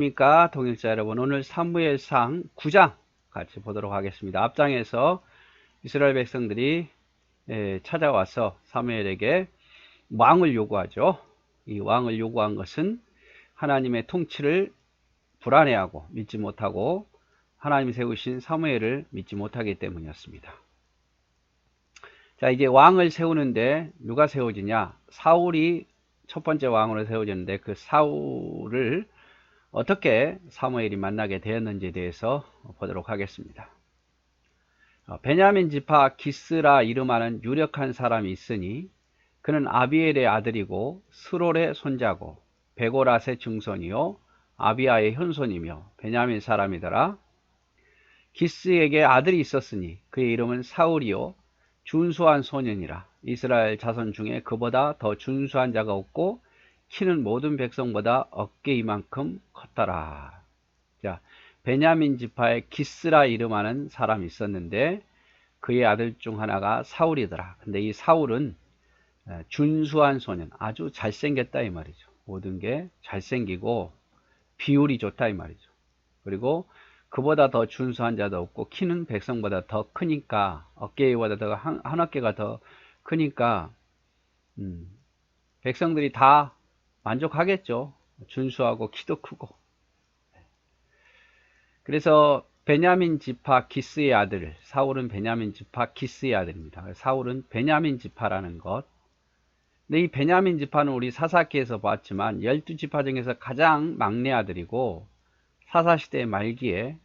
안녕하십니까 동일자 여러분, 오늘 사무엘상 9장 같이 보도록 하겠습니다. 앞장에서 이스라엘 백성들이 찾아와서 사무엘에게 왕을 요구하죠. 이 왕을 요구한 것은 하나님의 통치를 불안해하고 믿지 못하고 하나님이 세우신 사무엘을 믿지 못하기 때문이었습니다. 자, 이제 왕을 세우는데 누가 세워지냐? 사울이 첫 번째 왕으로 세워졌는데 그 사울을 어떻게 사무엘이 만나게 되었는지에 대해서 보도록 하겠습니다. 베냐민 지파 기스라 이름하는 유력한 사람이 있으니 그는 아비엘의 아들이고 스롤의 손자고 베고랏의 증손이요 아비아의 현손이며 베냐민 사람이더라. 기스에게 아들이 있었으니 그의 이름은 사울이요 준수한 소년이라. 이스라엘 자손 중에 그보다 더 준수한 자가 없고 키는 모든 백성보다 어깨 이만큼 컸더라. 자, 베냐민 지파의 기스라 이름하는 사람이 있었는데 그의 아들 중 하나가 사울이더라. 근데 이 사울은 준수한 소년, 아주 잘생겼다 이 말이죠. 모든 게 잘생기고 비율이 좋다 이 말이죠. 그리고 그보다 더 준수한 자도 없고 키는 백성보다 더 크니까 어깨보다 더 한 어깨가 더 크니까 백성들이 다 만족하겠죠. 준수하고 키도 크고. 그래서 베냐민 지파 기스의 아들, 사울은 베냐민 지파 기스의 아들입니다. 사울은 베냐민 지파라는 것. 근데 이 베냐민 지파는 우리 사사기에서 봤지만 12지파 중에서 가장 막내 아들이고 사사시대 말기에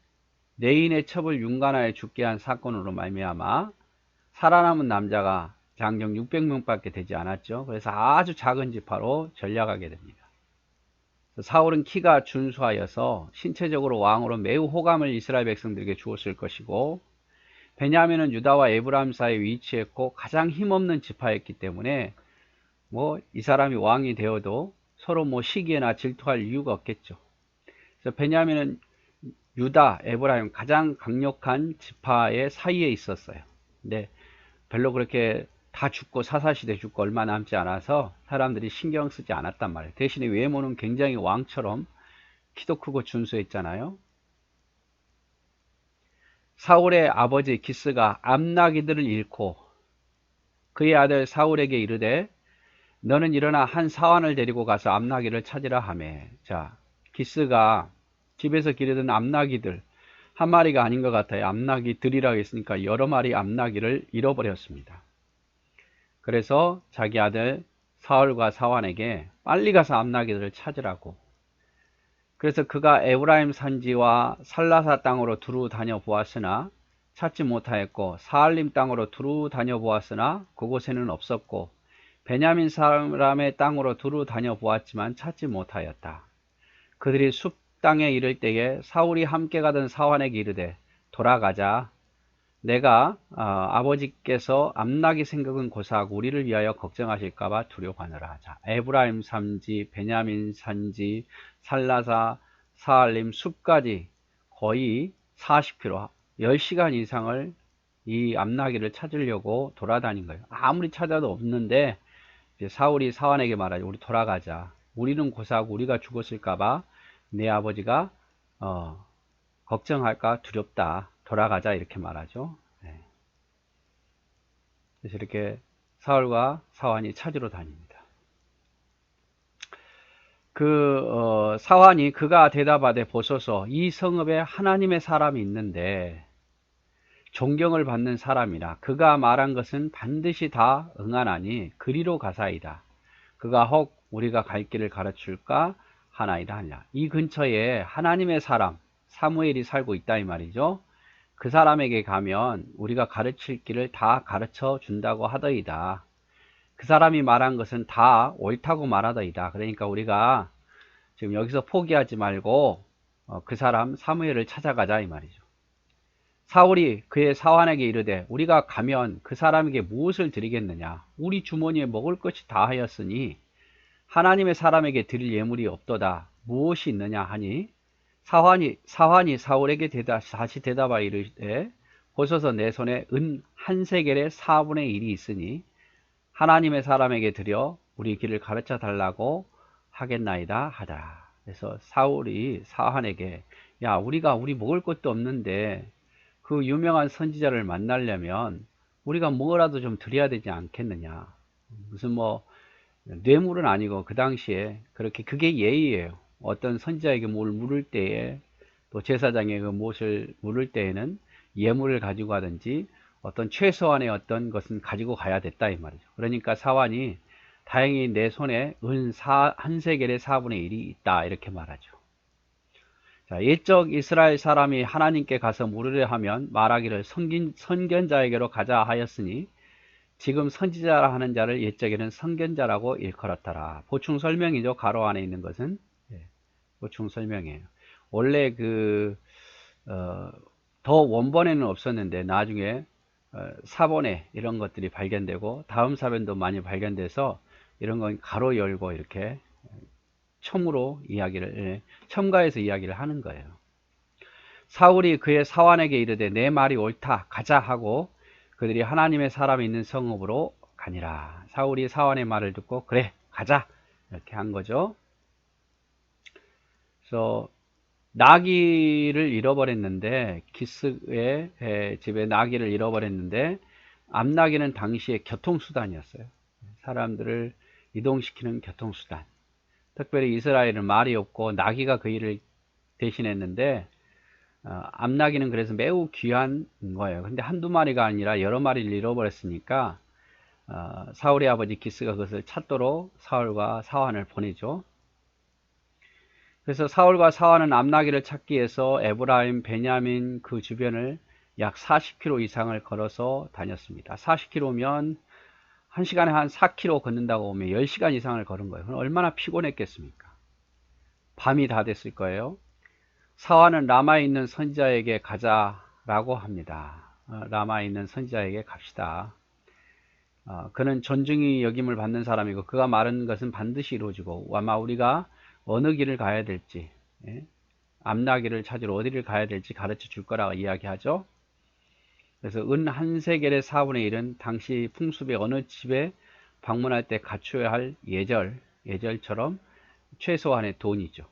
내인의 첩을 윤관하여 죽게 한 사건으로 말미암아 살아남은 남자가 장정 600명밖에 되지 않았죠. 그래서 아주 작은 지파로 전락하게 됩니다. 사울은 키가 준수하여서 신체적으로 왕으로 매우 호감을 이스라엘 백성들에게 주었을 것이고 베냐민은 유다와 에브라임 사이에 위치했고 가장 힘없는 지파였기 때문에 이 사람이 왕이 되어도 서로 시기에나 질투할 이유가 없겠죠. 그래서 베냐민은 유다, 에브라임 가장 강력한 지파의 사이에 있었어요. 근데 별로 그렇게 다 죽고 사사시대 죽고 얼마 남지 않아서 사람들이 신경 쓰지 않았단 말이에요. 대신에 외모는 굉장히 왕처럼 키도 크고 준수했잖아요. 사울의 아버지 기스가 암나기들을 잃고 그의 아들 사울에게 이르되 너는 일어나 한 사환을 데리고 가서 암나기를 찾으라 하며, 자, 기스가 집에서 기르던 암나기들 한 마리가 아닌 것 같아요. 암나기들이라고 했으니까 여러 마리 암나기를 잃어버렸습니다. 그래서 자기 아들 사울과 사환에게 빨리 가서 암나기들을 찾으라고. 그래서 그가 에브라임 산지와 살라사 땅으로 두루 다녀 보았으나 찾지 못하였고 사알림 땅으로 두루 다녀 보았으나 그곳에는 없었고 베냐민 사람의 땅으로 두루 다녀 보았지만 찾지 못하였다. 그들이 숲 땅에 이를 때에 사울이 함께 가던 사환에게 이르되 돌아가자. 내가 아버지께서 암나기 생각은 고사하고 우리를 위하여 걱정하실까봐 두려워하느라 하자. 에브라임 산지, 베냐민 산지, 살라사, 사알림 숲까지 거의 40km, 10시간 이상을 이 암나기를 찾으려고 돌아다닌 거예요. 아무리 찾아도 없는데 이제 사울이 사환에게 말하죠. 우리 돌아가자. 우리는 고사하고 우리가 죽었을까봐 내 아버지가 걱정할까 두렵다. 돌아가자 이렇게 말하죠. 그래서 이렇게 사울과 사환이 찾으러 다닙니다. 사환이 그가 대답하되 보소서 이 성읍에 하나님의 사람이 있는데 존경을 받는 사람이라 그가 말한 것은 반드시 다 응하나니 그리로 가사이다. 그가 혹 우리가 갈 길을 가르칠까 하나이다 하니라. 이 근처에 하나님의 사람 사무엘이 살고 있다 이 말이죠. 그 사람에게 가면 우리가 가르칠 길을 다 가르쳐 준다고 하더이다. 그 사람이 말한 것은 다 옳다고 말하더이다. 그러니까 우리가 지금 여기서 포기하지 말고 그 사람 사무엘을 찾아가자 이 말이죠. 사울이 그의 사환에게 이르되 우리가 가면 그 사람에게 무엇을 드리겠느냐? 우리 주머니에 먹을 것이 다 하였으니 하나님의 사람에게 드릴 예물이 없도다. 무엇이 있느냐 하니 사환이 사울에게 다시 대답하여 이르되 보소서 내 손에 은 한 세겔의 4분의 1이 있으니 하나님의 사람에게 드려 우리 길을 가르쳐 달라고 하겠나이다 하더라. 그래서 사울이 사한에게 야, 우리 먹을 것도 없는데 그 유명한 선지자를 만나려면 우리가 뭐라도 좀 드려야 되지 않겠느냐. 무슨 뭐 뇌물은 아니고 그 당시에 그렇게 그게 예의예요. 어떤 선지자에게 뭘 물을 때에 또 제사장에게 그 무엇을 물을 때에는 예물을 가지고 가든지 어떤 최소한의 어떤 것은 가지고 가야 됐다 이 말이죠. 그러니까 사환이 다행히 내 손에 한 세겔의 4분의 1이 있다 이렇게 말하죠. 자, 옛적 이스라엘 사람이 하나님께 가서 물으려 하면 말하기를 선견자에게로 가자 하였으니 지금 선지자라 하는 자를 옛적에는 선견자라고 일컬었더라. 보충 설명이죠. 가로 안에 있는 것은 보충 설명이에요. 원래 더 원본에는 없었는데 나중에 사본에 이런 것들이 발견되고 다음 사본도 많이 발견돼서 이런 건 가로 열고 이렇게 첨가해서 이야기를 하는 거예요. 사울이 그의 사환에게 이르되 내 말이 옳다 가자 하고 그들이 하나님의 사람이 있는 성읍으로 가니라. 사울이 사환의 말을 듣고 그래 가자 이렇게 한 거죠. 그래서 나귀를 잃어버렸는데 기스의 집에 나귀를 잃어버렸는데 암나귀는 당시에 교통수단이었어요. 사람들을 이동시키는 교통수단. 특별히 이스라엘은 말이 없고 나귀가 그 일을 대신했는데 암나귀는 그래서 매우 귀한 거예요. 근데 한두 마리가 아니라 여러 마리를 잃어버렸으니까 사울의 아버지 기스가 그것을 찾도록 사울과 사환을 보내죠. 그래서 사울과 사환은 암나귀를 찾기 위해서 에브라임, 베냐민 그 주변을 약 40km 이상을 걸어서 다녔습니다. 40km면 1시간에 한 4km 걷는다고 보면 10시간 이상을 걸은 거예요. 그럼 얼마나 피곤했겠습니까? 밤이 다 됐을 거예요. 사환은 라마에 있는 선지자에게 가자라고 합니다. 라마에 있는 선지자에게 갑시다. 그는 존중이 여김을 받는 사람이고 그가 말한 것은 반드시 이루어지고 아마 우리가 어느 길을 가야 될지 암나귀를 찾으러 어디를 가야 될지 가르쳐 줄 거라고 이야기하죠. 그래서 은 한 세겔의 4분의 1은 당시 풍습의 어느 집에 방문할 때 갖춰야 할 예절처럼 최소한의 돈이죠.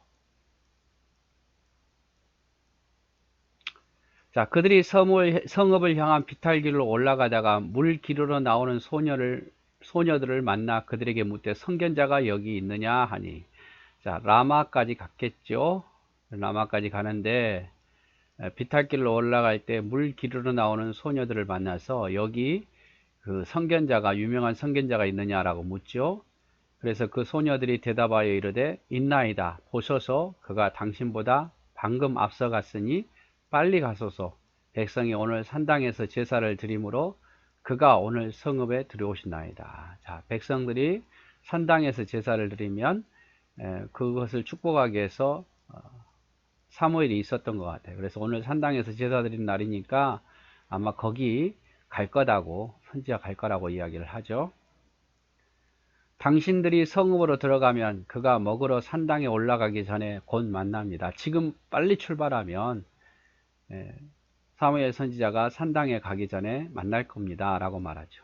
자, 그들이 성읍을 향한 비탈길로 올라가다가 물 기르러 나오는 소녀들을 만나 그들에게 묻되 선견자가 여기 있느냐 하니, 자, 라마까지 갔겠죠. 라마까지 가는데 비탈길로 올라갈 때 물 기르러 나오는 소녀들을 만나서 여기 그 유명한 선견자가 있느냐라고 묻죠. 그래서 그 소녀들이 대답하여 이르되 있나이다. 보소서 그가 당신보다 방금 앞서갔으니 빨리 가소서. 백성이 오늘 산당에서 제사를 드리므로 그가 오늘 성읍에 들어오시나이다. 자, 백성들이 산당에서 제사를 드리면 그것을 축복하기 위해서 사무엘이 있었던 것 같아요. 그래서 오늘 산당에서 제사 드리는 날이니까 아마 거기 갈 거라고, 선지자 갈 거라고 이야기를 하죠. 당신들이 성읍으로 들어가면 그가 먹으러 산당에 올라가기 전에 곧 만납니다. 지금 빨리 출발하면 사무엘 선지자가 산당에 가기 전에 만날 겁니다 라고 말하죠.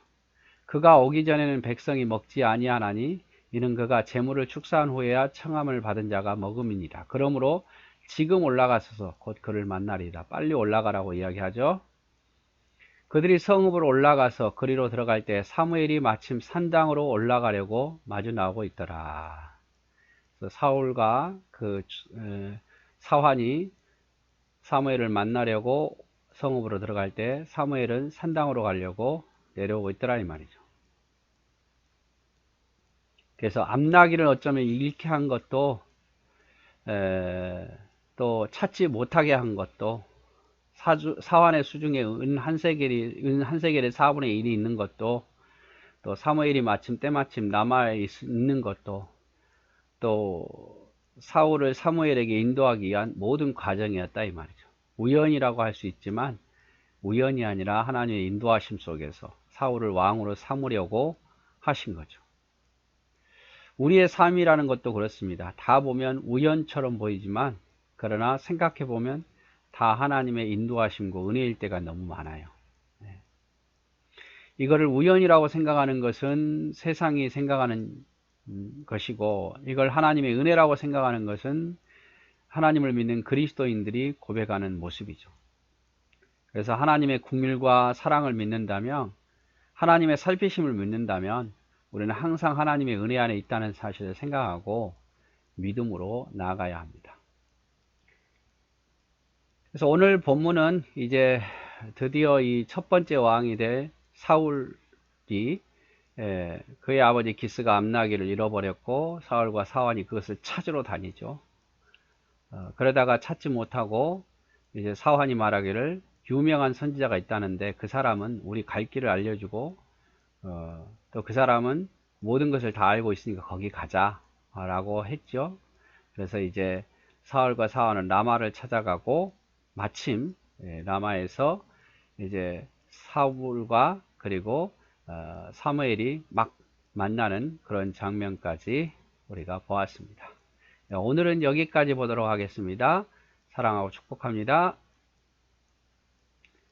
그가 오기 전에는 백성이 먹지 아니하나니 이는 그가 재물을 축사한 후에야 청함을 받은 자가 먹음이니라. 그러므로 지금 올라가셔서 곧 그를 만나리라. 빨리 올라가라고 이야기하죠. 그들이 성읍으로 올라가서 그리로 들어갈 때 사무엘이 마침 산당으로 올라가려고 마주 나오고 있더라. 그래서 사울과 사환이 사무엘을 만나려고 성읍으로 들어갈 때 사무엘은 산당으로 가려고 내려오고 있더라 이 말이죠. 그래서 암나귀를 어쩌면 잃게 한 것도 또 찾지 못하게 한 것도 사환의 수중에 은 한 세겔의 4분의 1이 있는 것도 또 사무엘이 때마침 라마에 있는 것도 또 사울을 사무엘에게 인도하기 위한 모든 과정이었다 이 말이죠. 우연이라고 할 수 있지만 우연이 아니라 하나님의 인도하심 속에서 사울을 왕으로 삼으려고 하신 거죠. 우리의 삶이라는 것도 그렇습니다. 다 보면 우연처럼 보이지만 그러나 생각해 보면 다 하나님의 인도하심과 은혜일 때가 너무 많아요. 이거를 우연이라고 생각하는 것은 세상이 생각하는 것이고, 이걸 하나님의 은혜라고 생각하는 것은 하나님을 믿는 그리스도인들이 고백하는 모습이죠. 그래서 하나님의 긍휼과 사랑을 믿는다면, 하나님의 살피심을 믿는다면 우리는 항상 하나님의 은혜 안에 있다는 사실을 생각하고 믿음으로 나아가야 합니다. 그래서 오늘 본문은 이제 드디어 이 첫 번째 왕이 될 사울이 그의 아버지 기스가 암나기를 잃어버렸고 사울과 사환이 그것을 찾으러 다니죠. 그러다가 찾지 못하고 이제 사환이 말하기를 유명한 선지자가 있다는데 그 사람은 우리 갈 길을 알려주고 또 그 사람은 모든 것을 다 알고 있으니까 거기 가자 라고 했죠. 그래서 이제 사울과 사환은 라마를 찾아가고 마침 라마에서 이제 사울과 그리고 사무엘이 막 만나는 그런 장면까지 우리가 보았습니다. 오늘은 여기까지 보도록 하겠습니다. 사랑하고 축복합니다.